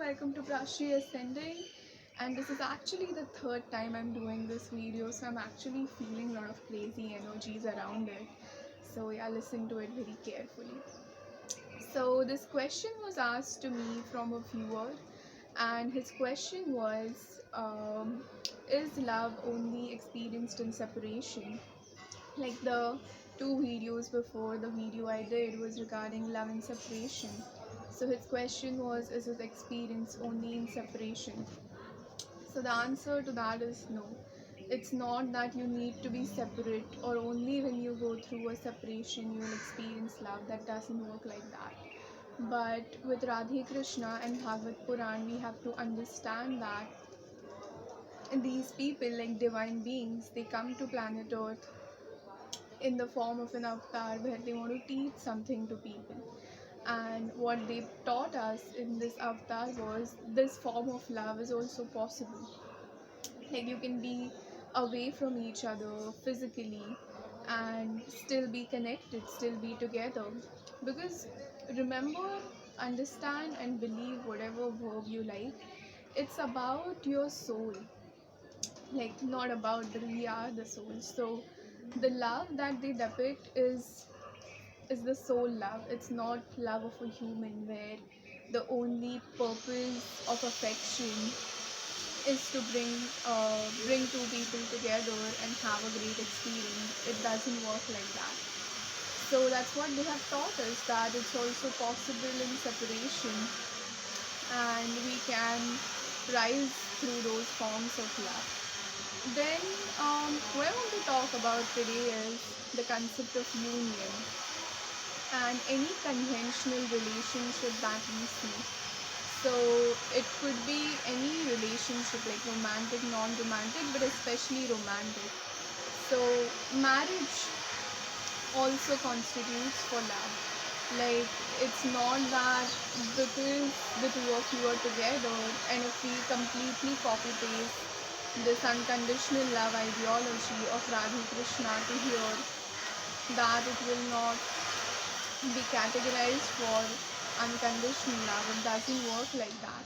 welcome to Prashi Ascending, and this is actually the third time I'm doing this video, so I'm actually feeling a lot of crazy energies around it. So yeah, listen to it very carefully. So this question was asked to me from a viewer, and his question was, is love only experienced in separation? Like the two videos before, the video I did was regarding love and separation. So his question was, is his experience only in separation? So the answer to that is no. It's not that you need to be separate or only when you go through a separation you will experience love. That doesn't work like that. But with Radhe Krishna and Bhagavad Puran, we have to understand that these people, like divine beings, they come to planet Earth in the form of an avatar where they want to teach something to people. And what they taught us in this avatar was this form of love is also possible. Like you can be away from each other physically and still be connected, still be together. Because remember, understand, and believe whatever verb you like, it's about your soul, like not about the we are the soul. So the love that they depict is the soul love. It's not love of a human where the only purpose of affection is to bring two people together and have a great experience. It doesn't work like that. So that's what they have taught us, that it's also possible in separation, and we can rise through those forms of love. Then, what I want to talk about today is the concept of union and any conventional relationship that we see. So, it could be any relationship like romantic, non romantic, but especially romantic. So, marriage also constitutes for love. Like, it's not that because the two of you are together, and if we completely copy paste this unconditional love ideology of Radha Krishna to here, that it will not be categorized for unconditional love. It doesn't work like that.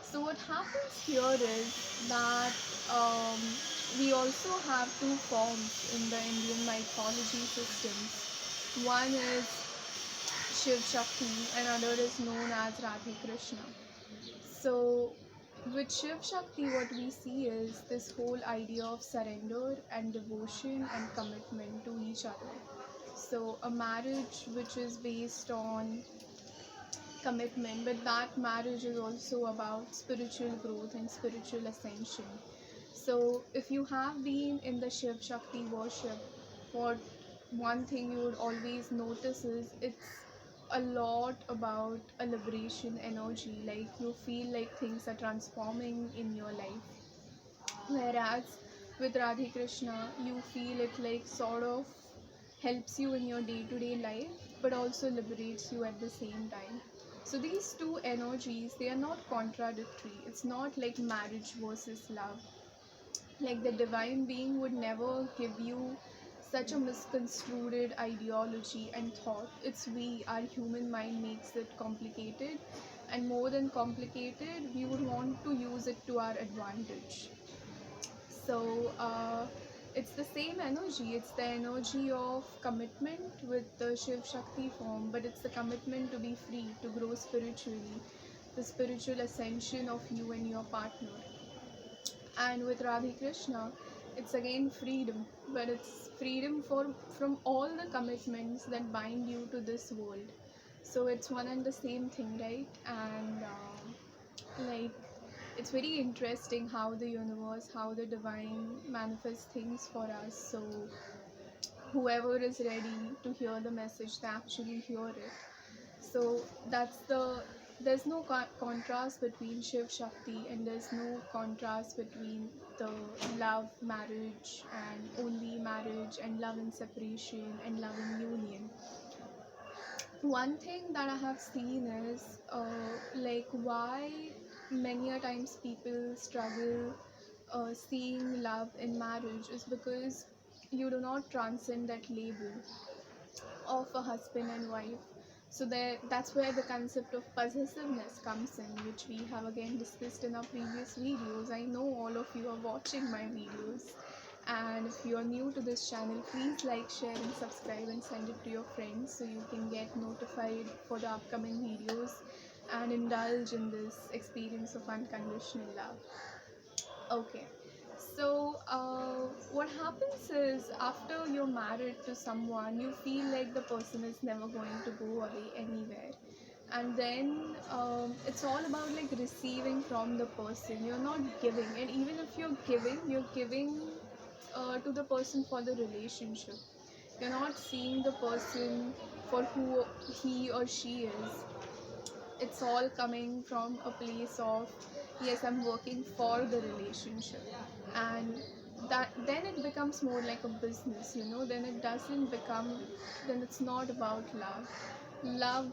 So what happens here is that um, we also have two forms in the Indian mythology systems. One is Shiv Shakti, and another is known as Radha Krishna. So with Shiv Shakti, what we see is this whole idea of surrender and devotion and commitment to each other. So a marriage which is based on commitment, but that marriage is also about spiritual growth and spiritual ascension. So if you have been in the Shiv Shakti worship, what one thing you would always notice is it's a lot about a liberation energy. Like you feel like things are transforming in your life. Whereas with Radhe Krishna, you feel it like sort of helps you in your day to day life, but also liberates you at the same time. So these two energies, they are not contradictory. It's not like marriage versus love. Like the divine being would never give you such a misconstrued ideology and thought. It's we, our human mind makes it complicated, and more than complicated, we would want to use it to our advantage. So it's the same energy. It's the energy of commitment with the Shiv Shakti form, but it's the commitment to be free, to grow spiritually, the spiritual ascension of you and your partner. And with Radha Krishna, it's again freedom, but it's freedom from all the commitments that bind you to this world. So it's one and the same thing, right? And like it's very interesting how the universe, how the divine manifests things for us. So whoever is ready to hear the message, they actually hear it. So there's no contrast between Shiv Shakti, and there's no contrast between the love marriage and only marriage, and love and separation and love and union. One thing that I have seen is like why many a times people struggle seeing love in marriage is because you do not transcend that label of a husband and wife. So that's where the concept of possessiveness comes in, which we have again discussed in our previous videos. I know all of you are watching my videos, and if you are new to this channel, please like, share and subscribe and send it to your friends so you can get notified for the upcoming videos and indulge in this experience of unconditional love. Okay, so what happens is after you're married to someone, you feel like the person is never going to go away anywhere. And then it's all about like receiving from the person. You're not giving, and even if you're giving to the person for the relationship. You're not seeing the person for who he or she is. It's all coming from a place of, yes, I'm working for the relationship. And that then it becomes more like a business, then it doesn't become, then it's not about love.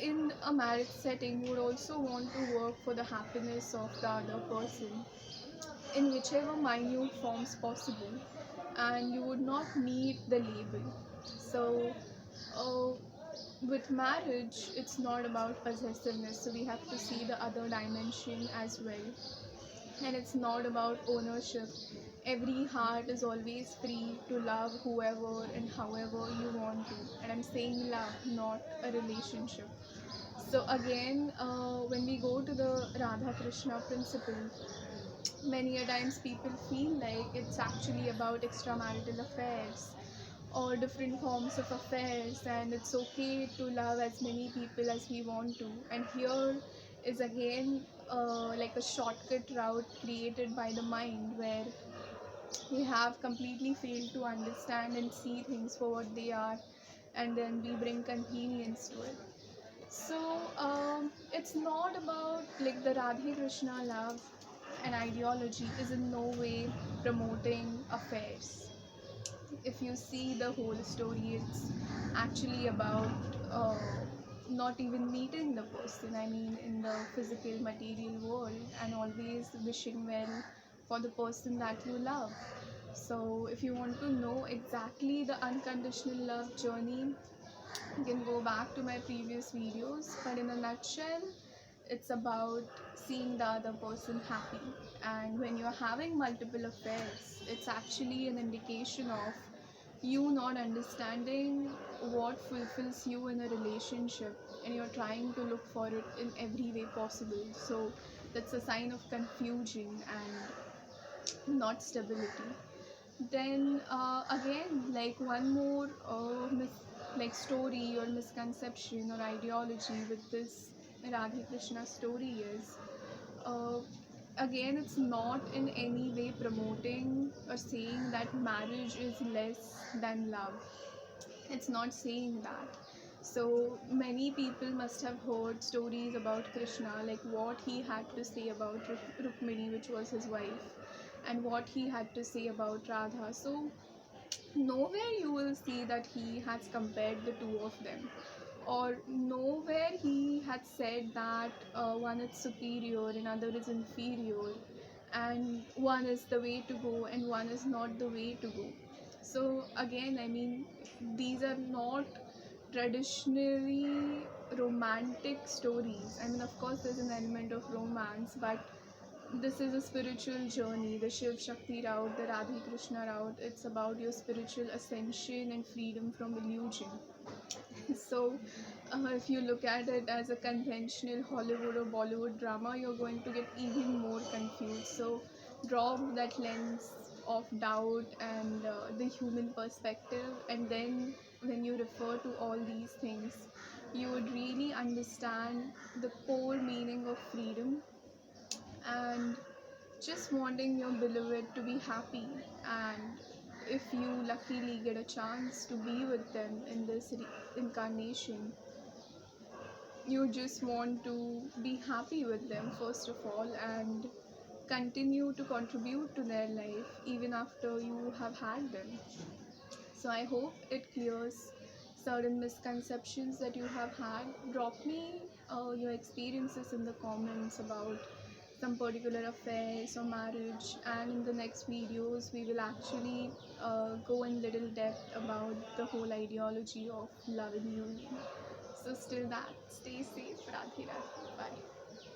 In a marriage setting, you would also want to work for the happiness of the other person in whichever minute forms possible, and you would not need the label. So uh, with marriage, it's not about possessiveness, so we have to see the other dimension as well. And it's not about ownership. Every heart is always free to love whoever and however you want to. And I'm saying love, not a relationship. So again, when we go to the Radha Krishna principle, many a times people feel like it's actually about extramarital affairs or different forms of affairs, and it's okay to love as many people as we want to. And here is again like a shortcut route created by the mind, where we have completely failed to understand and see things for what they are, and then we bring convenience to it. So it's not about like the Radhe Krishna love and ideology is in no way promoting affairs. If you see the whole story, it's actually about not even meeting the person, I mean, in the physical material world, and always wishing well for the person that you love. So if you want to know exactly the unconditional love journey, you can go back to my previous videos, but in a nutshell, it's about seeing the other person happy. And when you're having multiple affairs, it's actually an indication of you not understanding what fulfills you in a relationship, and you're trying to look for it in every way possible. So that's a sign of confusion and not stability. Then again, like one more like story or misconception or ideology with this Radhe Krishna story is, uh, again, it's not in any way promoting or saying that marriage is less than love. It's not saying that. So many people must have heard stories about Krishna, like what he had to say about Rukmini, which was his wife, and what he had to say about Radha. So nowhere you will see that he has compared the two of them, or nowhere he had said that one is superior, another is inferior, and one is the way to go and one is not the way to go. So again, I mean, these are not traditionally romantic stories. I mean, of course there's an element of romance, but this is a spiritual journey. The Shiv Shakti route, the Radhe Krishna route, it's about your spiritual ascension and freedom from illusion. So if you look at it as a conventional Hollywood or Bollywood drama, you're going to get even more confused. So drop that lens of doubt and the human perspective, and then when you refer to all these things, you would really understand the core meaning of freedom and just wanting your beloved to be happy. And if you luckily get a chance to be with them in this incarnation, you just want to be happy with them first of all, and continue to contribute to their life even after you have had them. So I hope it clears certain misconceptions that you have had. Drop me your experiences in the comments about some particular affairs or marriage, and in the next videos we will actually go in little depth about the whole ideology of love and union. So still that, stay safe. Radhe Radhe. Bye.